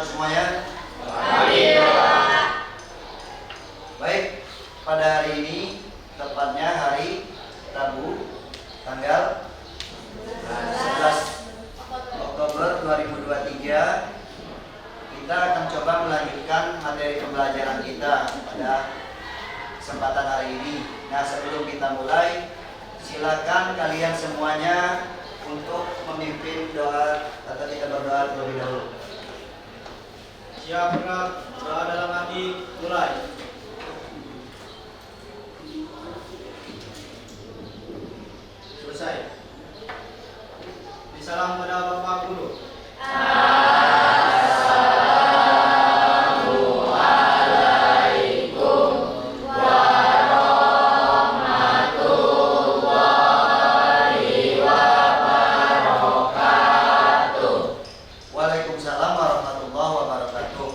semuanya? Baik, pada hari ini, tepatnya hari Rabu, tanggal 11 Oktober 2023, kita akan coba melanjutkan materi pembelajaran kita pada kesempatan hari ini. Nah, sebelum kita mulai, silakan kalian semuanya untuk memimpin doa atau kita berdoa terlebih dahulu. Siap, benar. Doa dalam hati, mulai. Selesai. Salam pada Bapak Guru. Waalaikumsalam warahmatullahi wabarakatuh.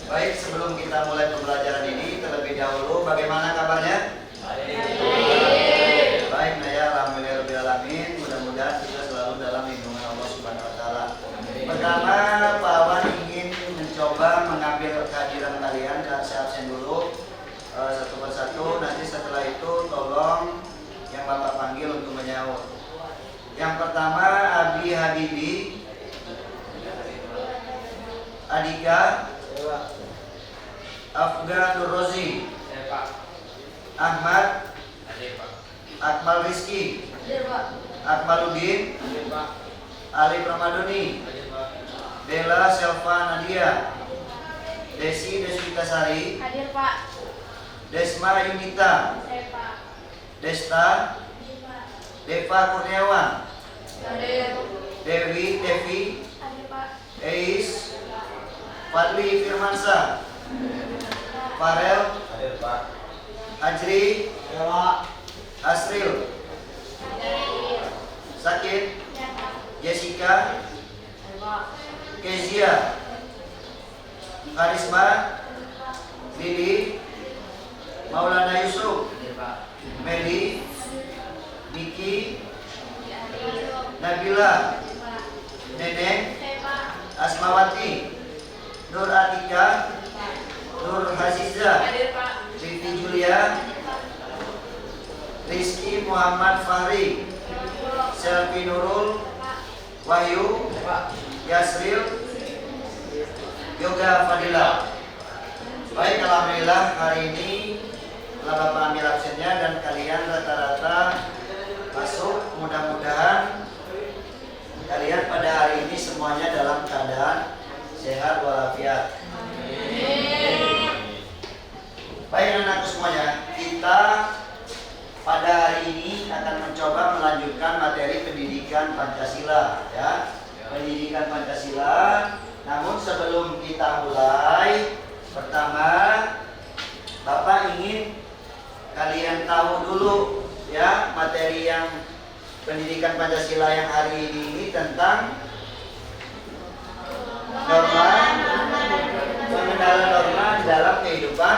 Baik, sebelum kita mulai pembelajaran ini, terlebih dahulu bagaimana kabarnya? Baik, Naya, alhamdulillahirobbilalamin. Mudah-mudahan kita selalu dalam lindungan Allah Subhanahu Wa Taala. Pertama, Pak Awan ingin mencoba mengambil kehadiran kalian dan saya absen dulu satu persatu. Nanti setelah itu tolong yang Bapak panggil untuk menyaut. Yang pertama, Abi Habibi, Adika, Afgan Nurrozi, Ahmad, Akmal Rizki, Akmaludin, Ali Pramadoni, Dela Selva Nadia, Desi Deswitasari, Hadir Pak. Desma Yunita, Saya Pak. Desta, Deva Kurniawan, Hadir. Devi, Hadir Pak. Eis, Fadli Firmansyah, Farel, Ajri, Asril, Hadir. Sakit, Ya Pak. Jessica, Hadir Pak. Kezia, Karisma, Lili, Maulana Yusuf, Meli, Niki, Nabila, Neneng, Saya Pak. Asmawati, Nur Atika, Nur Haziza, Hadir Pak. Vivi Julia, Rizky Muhammad Fahri, Selvi Nurul, Wahyu, Yasril, Yoga Fadila. Baik, alhamdulillah hari ini telah Bapak ambil absennya dan kalian rata-rata masuk. Mudah-mudahan kalian pada hari ini semuanya dalam keadaan sehat walafiat. Baik anak-anakku semuanya, kita pada hari ini akan mencoba melanjutkan materi pendidikan Pancasila, ya. Pendidikan Pancasila. Namun sebelum kita mulai, pertama Bapak ingin kalian tahu dulu, ya, materi yang pendidikan Pancasila yang hari ini tentang norma, pengenalan norma dalam kehidupan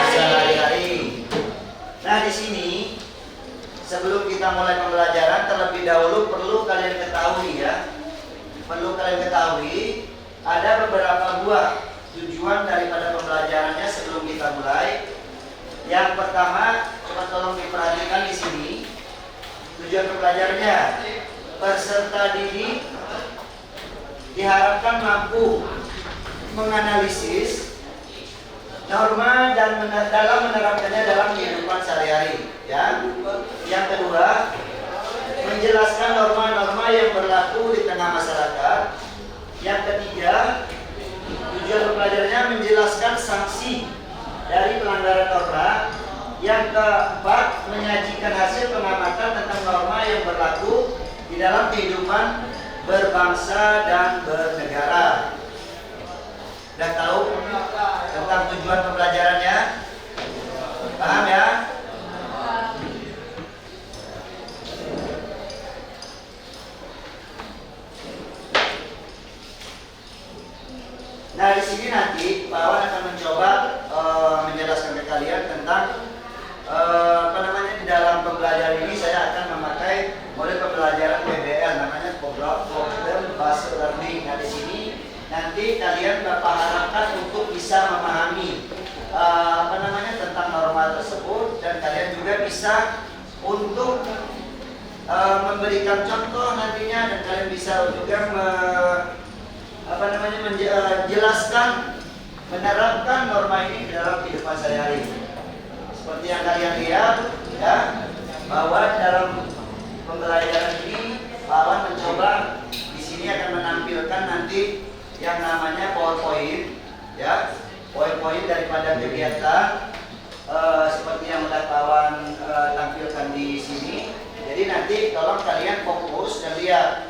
sehari-hari. Nah, di sini sebelum kita mulai pembelajaran, terlebih dahulu perlu kalian ketahui, ya. Perlu kalian ketahui ada beberapa buah tujuan daripada pembelajarannya sebelum kita mulai. Yang pertama, coba tolong diperhatikan di sini. Tujuan pembelajarannya, peserta didik diharapkan mampu menganalisis norma dan dalam menerapkannya dalam kehidupan sehari-hari, ya. Yang kedua, menjelaskan norma-norma yang berlaku di tengah masyarakat. Yang ketiga, tujuan pembelajarannya menjelaskan sanksi dari pelanggaran norma. Yang keempat, menyajikan hasil pengamatan tentang norma yang berlaku di dalam kehidupan berbangsa dan bernegara. Sudah tahu tentang tujuan pembelajarannya? Paham, ya? Nah, di sini nanti Pak Awan akan mencoba menjelaskan ke kalian tentang di dalam pembelajaran ini saya akan memakai model pembelajaran PBL, namanya Problem Based Learning. Nah, di sini nanti kalian Bapak harapkan untuk bisa memahami tentang norma tersebut, dan kalian juga bisa untuk memberikan contoh nantinya, dan kalian bisa juga menjelaskan, menerapkan norma ini dalam kehidupan sehari-hari. Seperti yang kalian lihat, ya, bahwa dalam pembelajaran ini Pak Wan mencoba di sini akan menampilkan nanti yang namanya PowerPoint, ya, poin-poin daripada kegiatan seperti yang sudah Pak Wan tampilkan di sini. Jadi nanti tolong kalian fokus dan lihat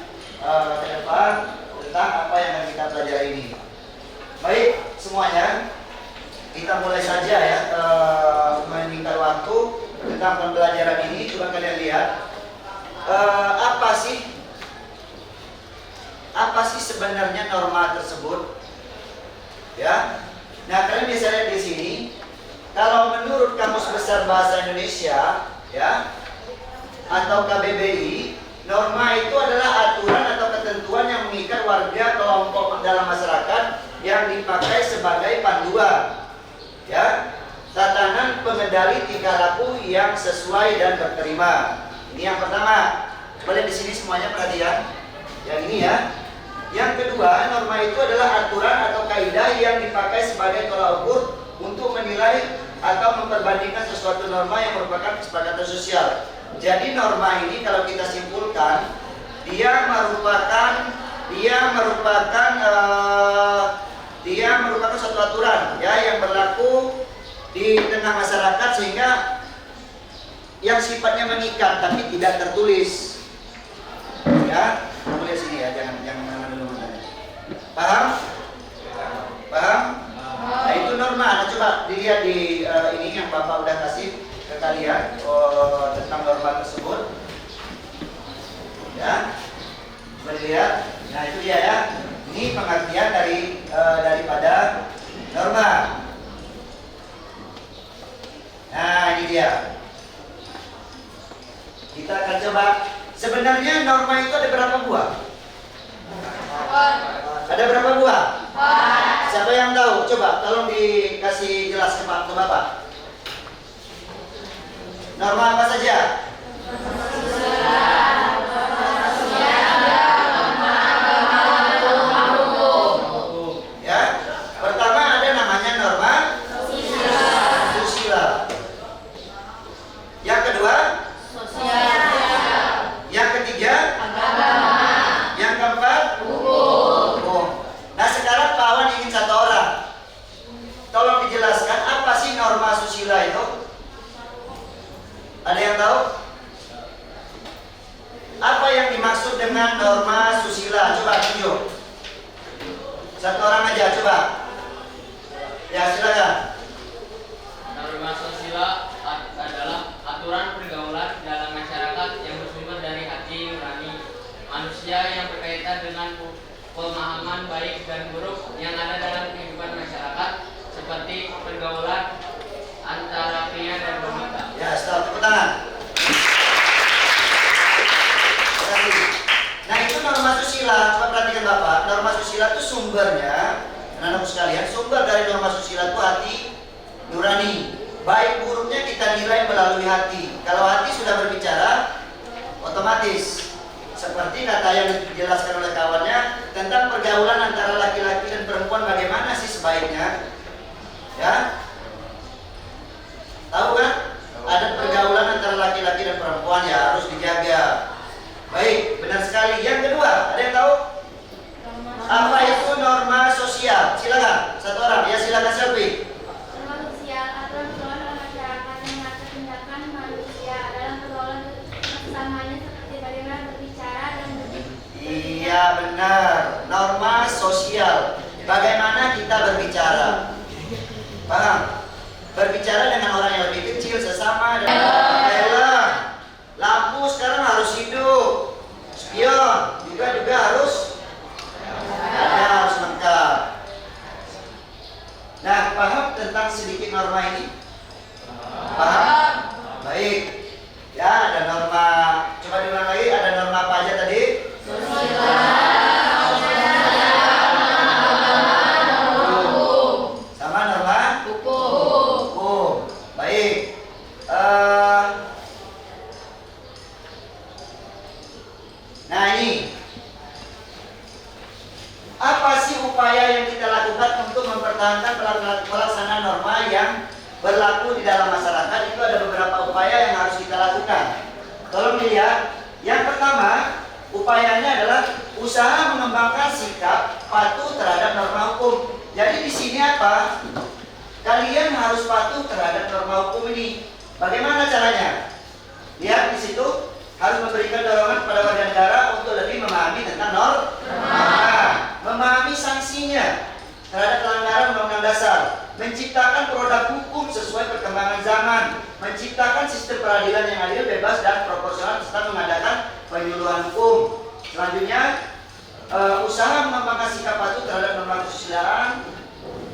ke depan tentang apa yang akan kita pelajari ini. Baik semuanya, kita mulai saja ya, menyingkat waktu tentang pembelajaran ini. Coba kalian lihat apa sih sebenarnya norma tersebut, ya. Nah, kalian bisa lihat di sini, kalau menurut Kamus Besar Bahasa Indonesia, ya, atau KBBI, norma itu adalah aturan atau ketentuan yang mengikat warga kelompok dalam masyarakat yang dipakai sebagai panduan, ya, tatanan pengendali tingkah laku yang sesuai dan berterima. Ini yang pertama. Coba lihat di sini semuanya, perhatian. Yang ini ya. Yang kedua, norma itu adalah aturan atau kaidah yang dipakai sebagai tolak ukur untuk menilai atau memperbandingkan sesuatu norma yang merupakan kesepakatan sosial. Jadi norma ini kalau kita simpulkan, dia merupakan suatu aturan, ya, yang berlaku di tengah masyarakat sehingga yang sifatnya mengikat tapi tidak tertulis. Ya, kamu lihat sini ya, jangan dulu matanya. Paham? Paham? Nah, itu norma. Nah, coba dilihat di ini yang Bapak udah kasih ke kalian tentang norma tersebut. Ya, coba dilihat. Nah, itu dia ya. Ini pengertian daripada norma. Nah, ini dia. Kita akan coba. Sebenarnya norma itu ada berapa buah? Ada berapa buah? Siapa yang tahu? Coba tolong dikasih jelas ke Bapak. Norma apa saja? Ya, pertama ada namanya norma susila. Yang kedua, yang ketiga, yang keempat, hukum. Nah, sekarang Pak Wan ingin satu orang. Tolong dijelaskan apa sih norma susila itu? Ada yang tahu? Apa yang dimaksud dengan norma susila? Coba tunjuk. Satu orang aja, coba. Ya, silakan. Norma susila adalah aturan pergaulan dalam masyarakat yang bersumber dari hati nurani manusia yang berkaitan dengan pemahaman baik dan buruk yang ada dalam kehidupan masyarakat, seperti pergaulan antara pria dan wanita. Ya, stop, tepuk tangan. Terima kasih. Nah, itu norma susila. Coba perhatikan Bapak, norma susila itu sumbernya, anak-anakku sekalian, sumber dari norma susila itu hati nurani. Baik buruknya kita nilai melalui hati. Kalau hati sudah berbicara, otomatis seperti kata yang dijelaskan oleh kawannya tentang pergaulan antara laki-laki dan perempuan, bagaimana sih sebaiknya, ya? Tahu kan? Ada pergaulan antara laki-laki dan perempuan, ya harus dijaga. Baik, benar sekali. Yang kedua, ada yang tahu? Apa itu norma sosial? Silakan, satu orang. Ya, silakan selfie. Norma sosial aturan pergaulan dalam masyarakat yang mengatur tindakan manusia dalam pergaulan bersamanya seperti bagaimana berbicara dan berpikir. Iya, benar. Norma sosial. Bagaimana kita berbicara? Paham? Berbicara dengan orang yang lebih kecil, sesama, dan lampu sekarang harus hidup. Spion juga harus lengkap. Nah, paham tentang sedikit norma ini? Paham? Baik. Ya, ada norma. Coba diulang lagi. Ada norma apa aja tadi? upaya yang kita lakukan untuk mempertahankan pelaksanaan norma yang berlaku di dalam masyarakat. Itu ada beberapa upaya yang harus kita lakukan. Tolong dilihat. Yang pertama, upayanya adalah usaha mengembangkan sikap patuh terhadap norma hukum. Jadi di sini apa? Kalian harus patuh terhadap norma hukum ini. Bagaimana caranya? Lihat di situ, harus memberikan dorongan kepada warga negara untuk lebih memahami tentang norma, memahami sanksinya terhadap pelanggaran undang-undang dasar, menciptakan produk hukum sesuai perkembangan zaman, menciptakan sistem peradilan yang adil, bebas dan proporsional, serta mengadakan penyuluhan hukum. Selanjutnya, usaha mengembangkan sikap patuh terhadap norma kesusilaan,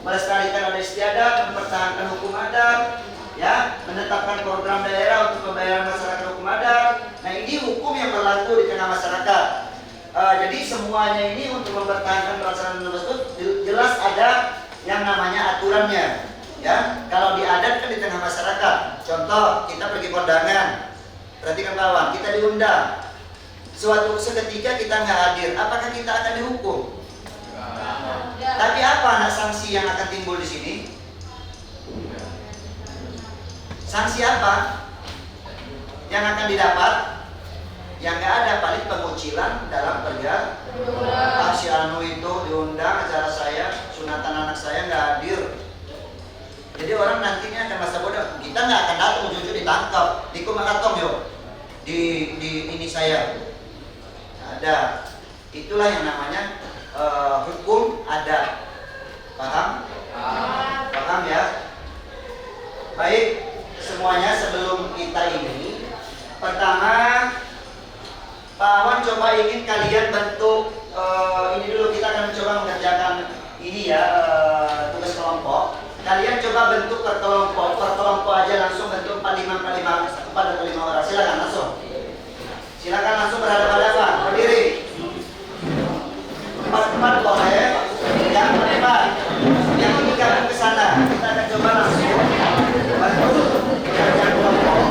melestarikan adat istiadat, mempertahankan hukum adat, ya, menetapkan program daerah untuk pembayaran masyarakat hukum adat. Nah, ini hukum yang berlaku di tengah masyarakat. Jadi semuanya ini untuk mempertahankan pelaksanaan norma tersebut jelas ada yang namanya aturannya. Ya, kalau di adat kan di tengah masyarakat. Contoh, kita pergi kondangan, perhatikan kawan, kita diundang. Suatu seketika kita nggak hadir, apakah kita akan dihukum? Tapi apa anak sanksi yang akan timbul di sini? Sanksi apa yang akan didapat? Yang nggak ada, paling pengucilan dalam kerja. Si Anu itu diundang acara saya, sunatan anak saya nggak hadir. Jadi orang nantinya akan masa bodoh. Kita nggak akan datang, ujung-ujung ditangkap, dikumakatong yo, di ini saya. Ada. Itulah yang namanya hukum adat. Paham? Paham ya? Baik, semuanya sebelum kita ini, pertama, Pak Awan coba ingin kalian bentuk ini dulu, kita akan mencoba mengerjakan ini ya, tugas kelompok. Kalian coba bentuk per kelompok aja langsung bentuk 4 dan 5 orang. Silakan langsung. Silakan langsung berhadapan-hadapan, berdiri. 4 boleh, yang 4. Yang ini gabung ke sana. Kita akan coba langsung bentuk kerja kelompok.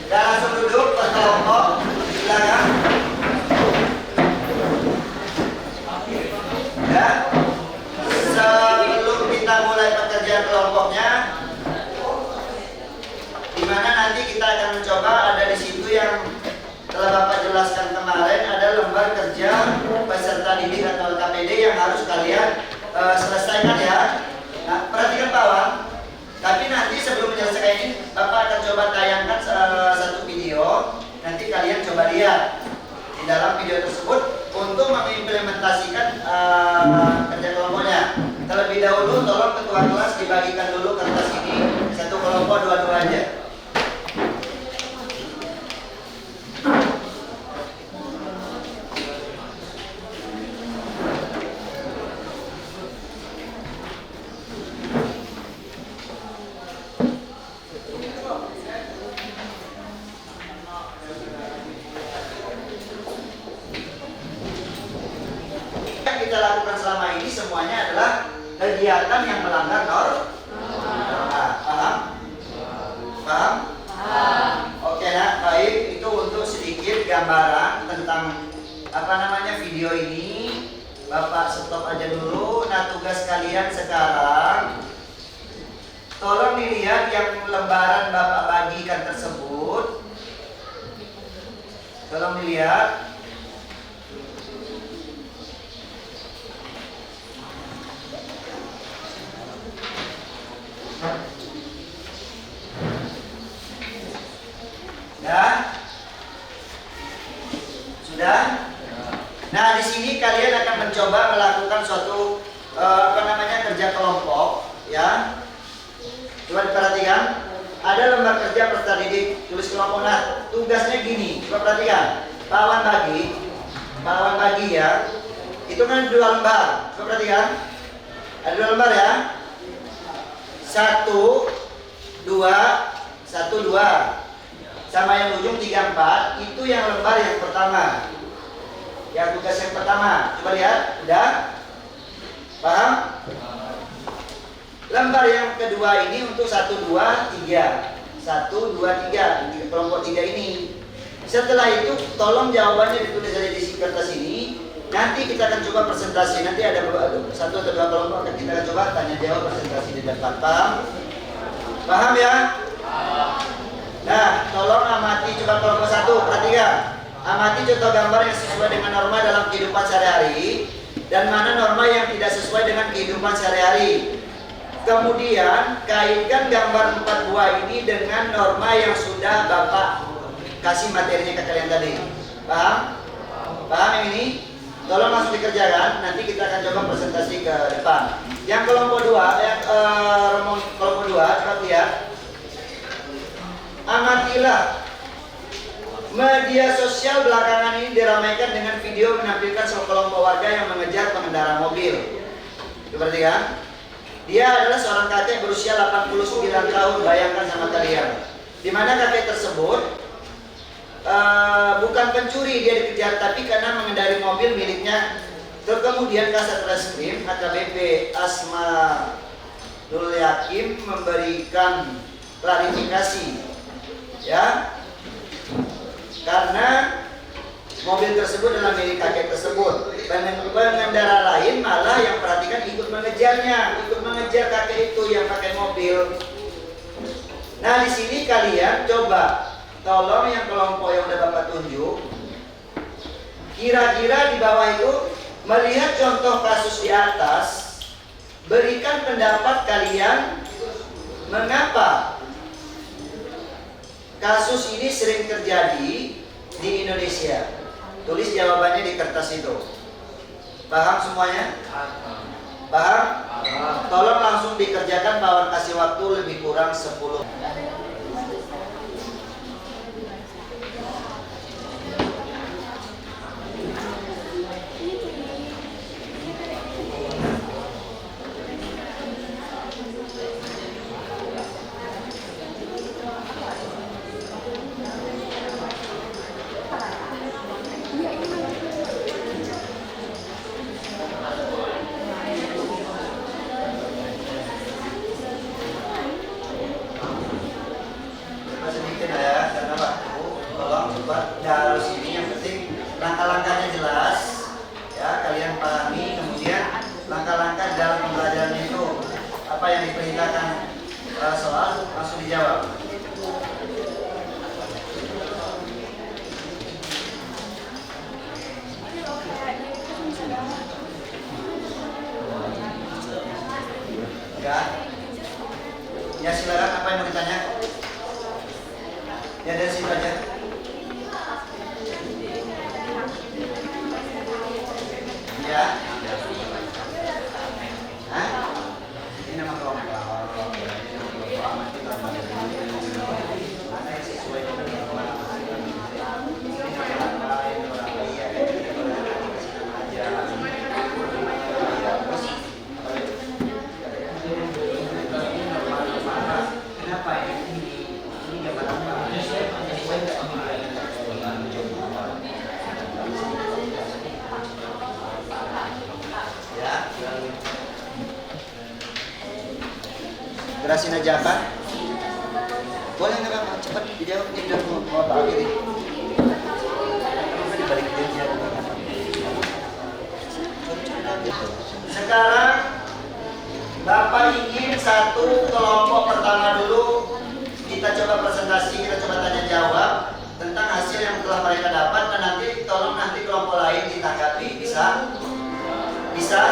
Dan langsung duduk per kelompok. Silakan. Ya. Sebelum kita mulai pekerjaan kelompoknya, di mana nanti kita akan mencoba, ada di situ yang telah Bapak jelaskan kemarin, ada lembar kerja peserta didik atau LKPD yang harus kalian selesaikan ya. Nah, perhatikan kawan. Tapi nanti sebelum menyelesaikan ini, Bapak akan coba tayangkan satu video. Nanti kalian coba lihat di dalam video tersebut untuk mengimplementasikan kerja kelompoknya. Terlebih dahulu, tolong ketua kelas dibagikan dulu kertas ini, satu kelompok dua-dua aja. Kita lakukan selama ini semuanya adalah kegiatan yang melanggar norma. Paham? Paham? Oke, nah baik, itu untuk sedikit gambaran tentang apa namanya video ini. Bapak stop aja dulu. Nah, tugas kalian sekarang, tolong dilihat yang lembaran Bapak bagikan tersebut. Tolong dilihat. Ya, sudah. Nah, di sini kalian akan mencoba melakukan suatu kerja kelompok, ya. Coba diperhatikan. Ada lembar kerja peserta didik, tulis kelompok. Nah, tugasnya gini. Coba perhatikan. Pak Awan bagi ya. Itu kan 2 lembar. Coba perhatikan. Ada 2 lembar ya. 1, 2, 1, 2. Sama yang ujung 3, 4. Itu yang lembar yang pertama. Yang tugas yang pertama. Coba lihat, udah? Paham? Lembar yang kedua ini untuk 1, 2, 3. 1, 2, 3. Kelompok 3 ini. Setelah itu tolong jawabannya ditulis aja di kertas ini. Nanti kita akan coba presentasi. Nanti ada 1 atau 2 kelompok. Kita akan coba tanya jawab presentasi di depan. Paham? Paham ya? Nah, tolong amati coba kelompok 1. Perhatikan. Amati contoh gambar yang sesuai dengan norma dalam kehidupan sehari-hari dan mana norma yang tidak sesuai dengan kehidupan sehari-hari. Kemudian kaitkan gambar 4 buah ini dengan norma yang sudah Bapak kasih materinya ke kalian tadi. Paham? Paham yang ini? Tolong langsung dikerjakan. Nanti kita akan coba presentasi ke depan. Yang kelompok 2, kelompok 2 coba lihat. Amatilah. Media sosial belakangan ini diramaikan dengan video menampilkan sekelompok warga yang mengejar pengendara mobil. Perhatikan. Dia adalah seorang kakek berusia 89 tahun, bayangkan sama kalian. Di mana kakek tersebut bukan pencuri, dia dikejar, tapi karena mengendari mobil miliknya. Kemudian Kasat Reskrim AKBP Asma Nul Yakin memberikan klarifikasi, ya, karena mobil tersebut adalah milik kakek tersebut. Pengendara lain malah yang perhatikan ikut mengejarnya, ikut mengejar kakek itu yang pakai mobil. Nah, di sini kalian coba tolong yang kelompok yang udah Bapak tunjuk, kira-kira di bawah itu melihat contoh kasus di atas, berikan pendapat kalian mengapa kasus ini sering terjadi di Indonesia. Tulis jawabannya di kertas itu. Paham semuanya? Paham? Tolong langsung dikerjakan, Pak. Kasih waktu lebih kurang 10. Sedikit ya, karena waktu. Tolong coba dari sini, yang penting langkah-langkahnya jelas, ya, kalian pahami. Kemudian langkah-langkah dalam pembelajaran itu apa yang diperintahkan soal langsung dijawab. Ya silakan, apa yang mau ditanya? Ya dari situ aja. Ya. Hah? Ini nama kelompok. Mana yang sesuai dengan norma? Kenapa ya? Ini gambar apa? Ya. Gerasin aja apa? Boleh nggak apa? Cepat dijawab, dia udah mau tahu ini. Sekarang Bapak ingin satu kelompok pertama dulu kita coba presentasi, kita coba tanya jawab tentang hasil yang telah mereka dapat, dan nanti tolong nanti kelompok lain ditanggapi. Bisa? Bisa?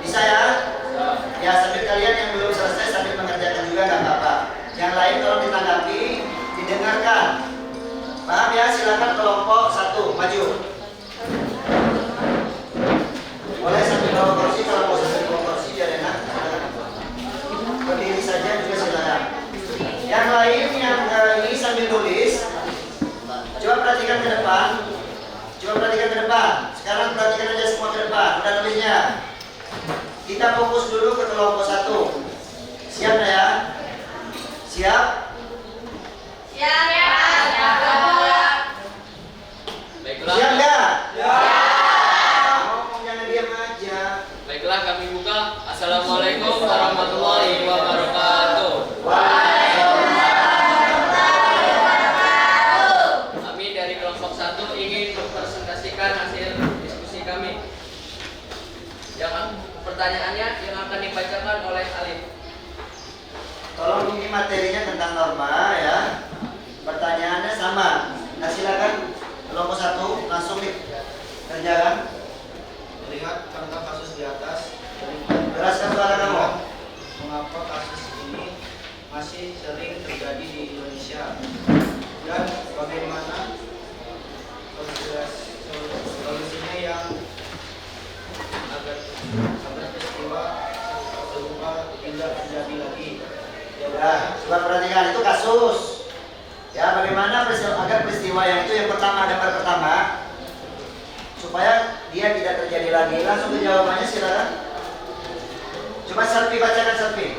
Bisa ya? Ya, sambil kalian yang belum selesai sambil mengerjakan juga nggak apa-apa. Yang lain tolong ditanggapi, didengarkan. Paham ya? Silakan kelompok 1 maju. Boleh sambil bawa kursi, kalau mau sambil bawa kursi biar enak. Berdiri saja juga silakan. Yang lain yang ini sambil tulis, coba perhatikan ke depan. Coba perhatikan ke depan. Sekarang perhatikan aja semua ke depan. Udah nulisnya. Kita fokus dulu ke kelompok 1. Siap nggak ya? Siap? Siap. Baiklah. Siap nggak? Ngomong jangan diam aja. Baiklah, kami buka. Assalamualaikum ini materinya tentang norma ya. Pertanyaannya sama. Nah silakan kelompok 1 langsung dikerjakan. Melihat contoh kasus di atas, Keraskan suara kamu. mengapa kasus ini masih sering terjadi di Indonesia dan bagaimana solusinya yang agar peristiwa serupa tidak terjadi lagi. Ya, coba perhatikan itu kasus. Ya, bagaimana agar peristiwa yang itu yang pertama, gambar pertama, supaya dia tidak terjadi lagi. Langsung ke jawabannya silakan. Coba Selfie bacakan Selfie.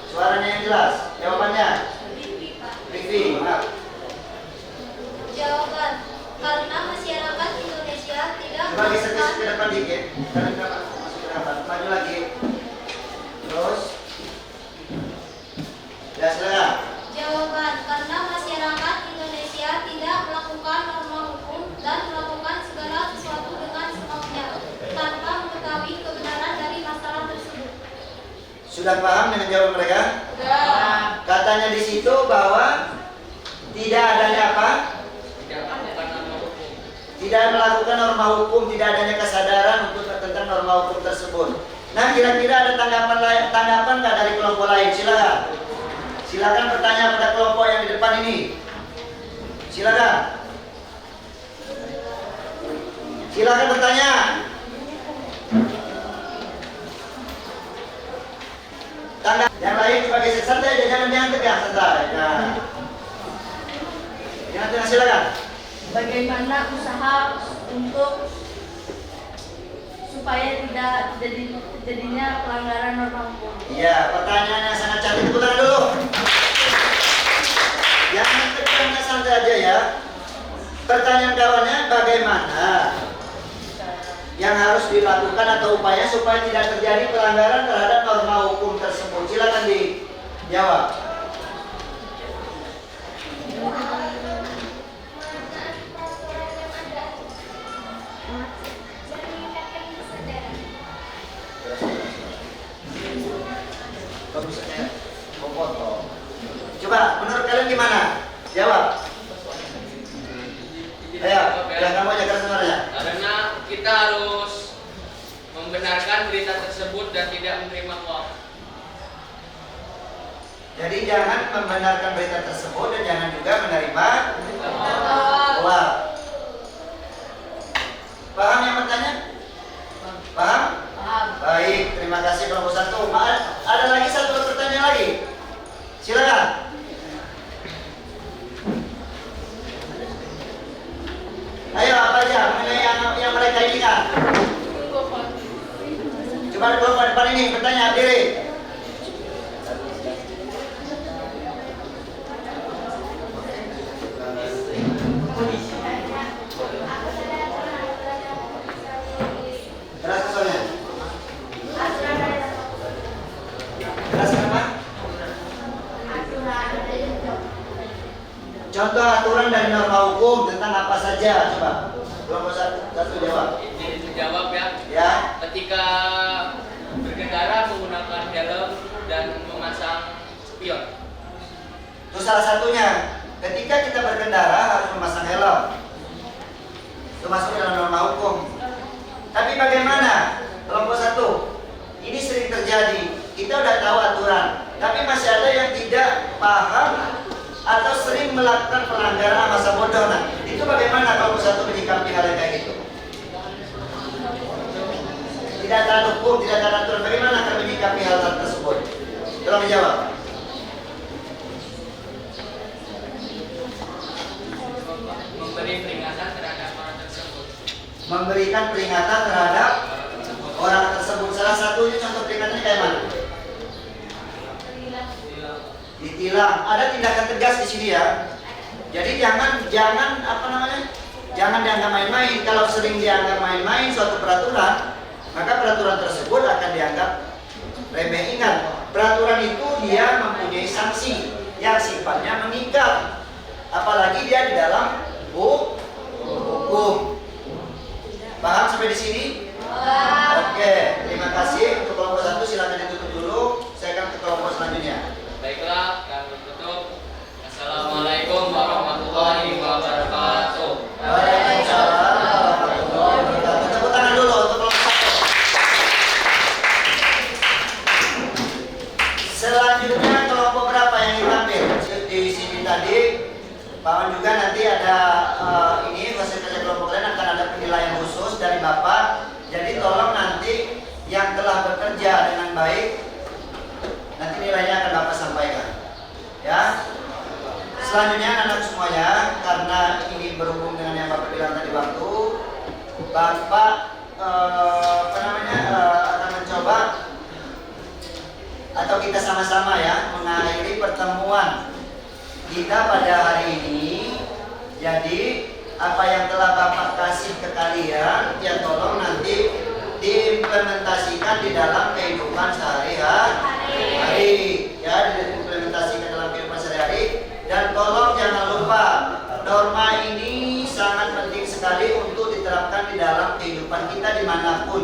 Suaranya yang jelas. Jawabannya. Rikvi, maaf. Jawaban, karena masyarakat Indonesia tidak Coba geser ke depan dikit. Karena kenapa? Masuk ke depan. Maju lagi. Terus. Ya, silakan. Jawaban, karena masyarakat Indonesia tidak melakukan norma hukum dan melakukan segala sesuatu dengan semaunya tanpa mengetahui kebenaran dari masalah tersebut. Sudah paham dengan jawaban mereka? Katanya di situ bahwa tidak adanya apa? Tidak melakukan norma hukum. Tidak melakukan norma hukum, tidak adanya kesadaran untuk tentang norma hukum tersebut. Nah, kira-kira ada tanggapan nggak dari kelompok lain? Silakan. Silakan bertanya pada kelompok yang di depan ini. Silakan. Silakan bertanya. Tanda yang lain coba geser santai, jangan tegang, santai. Nah. Jangan silakan. Bagaimana usaha untuk supaya tidak terjadinya pelanggaran norma hukum? Iya, pertanyaannya sangat cantik. Tepuk tangan dulu. Jangan tegangnya santai aja ya. Pertanyaan kawannya bagaimana yang harus dilakukan atau upaya supaya tidak terjadi pelanggaran terhadap norma hukum tersebut. Silakan dijawab. Coba, menurut kalian gimana? Jawab. Ayo, yang kamu aja keras suaranya. Karena kita harus membenarkan berita tersebut dan tidak menerima uang. Jadi jangan membenarkan berita tersebut dan jangan juga menerima uang. Paham yang bertanya? Paham? Paham. Baik, terima kasih kelompok 1. Ada lagi satu pertanyaan lagi. Silakan. Ayo, apa aja mengenai yang mereka ini kan? Coba di kelompok depan ini bertanya diri. Keras soalnya. Keras apa? Contoh aturan dari norma hukum tentang apa saja, coba. Kelompok satu jawab. Ini dijawab ya. Ya. Ketika berkendara menggunakan helm dan memasang spion. Itu salah satunya. Ketika kita berkendara harus memasang helm. Itu masuk dalam norma hukum. Tapi bagaimana? Kelompok 1. Ini sering terjadi. Kita udah tahu aturan, tapi masih ada yang tidak paham atau sering melakukan pelanggaran masa bodoh. Nah, itu bagaimana kelompok 1 menyikapi hal yang kayak gitu? Tidak taat hukum, tidak taat aturan. Bagaimana akan menyikapi hal tersebut? Tolong dijawab. Memberi peringatan terhadap orang tersebut. Memberikan peringatan terhadap orang tersebut. Salah satunya contoh peringatannya kayak mana? Ditilang. Ada tindakan tegas di sini ya. Jadi jangan apa namanya? Jangan dianggap main-main. Kalau sering dianggap main-main suatu peraturan, maka peraturan tersebut akan dianggap remeh. Ingat, peraturan itu dia mempunyai sanksi yang sifatnya mengikat. Apalagi dia di dalam hukum. Paham sampai di sini? Oke, terima kasih untuk kelompok 1. Silakan ditutup dulu. Saya akan ke kelompok selanjutnya. Baiklah, Pak juga nanti ada ini hasil kerja kelompok kalian akan ada penilaian khusus dari Bapak. Jadi tolong nanti yang telah bekerja dengan baik nanti nilainya akan Bapak sampaikan. Ya. Selanjutnya anak-anak semuanya, karena ini berhubung dengan yang Bapak bilang tadi waktu, Bapak akan mencoba atau kita sama-sama ya mengakhiri pertemuan kita pada hari ini. Jadi apa yang telah Bapak kasih ke kalian ya tolong nanti diimplementasikan di dalam kehidupan sehari-hari. Ya, diimplementasikan dalam kehidupan sehari-hari. Dan tolong jangan lupa norma ini sangat penting sekali untuk diterapkan di dalam kehidupan kita dimanapun,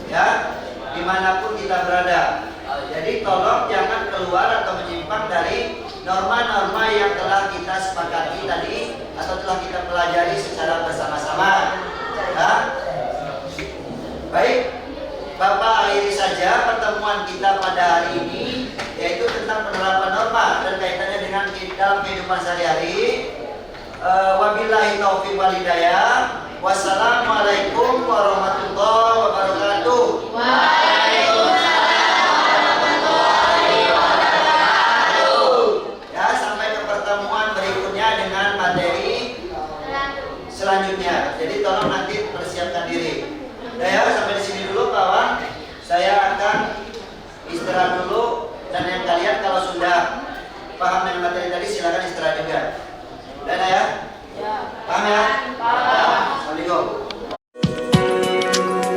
ya, dimanapun kita berada. Jadi tolong jangan keluar atau menyimpang dari norma-norma yang telah kita sepakati tadi atau telah kita pelajari secara bersama-sama. Ya. Baik, Bapak akhiri saja pertemuan kita pada hari ini, yaitu tentang penerapan norma dan kaitannya dengan dalam kehidupan sehari-hari. Wabillahi taufiq wal hidayah. Wassalamualaikum warahmatullahi wabarakatuh. Ya, sampai ke pertemuan berikutnya dengan materi selanjutnya. Jadi tolong nanti persiapkan diri. Ya, sampai di sini dulu kawan. Saya akan istirahat dulu dan yang kalian kalau sudah paham dengan materi tadi silakan istirahat juga. Dan ya? Paham ya?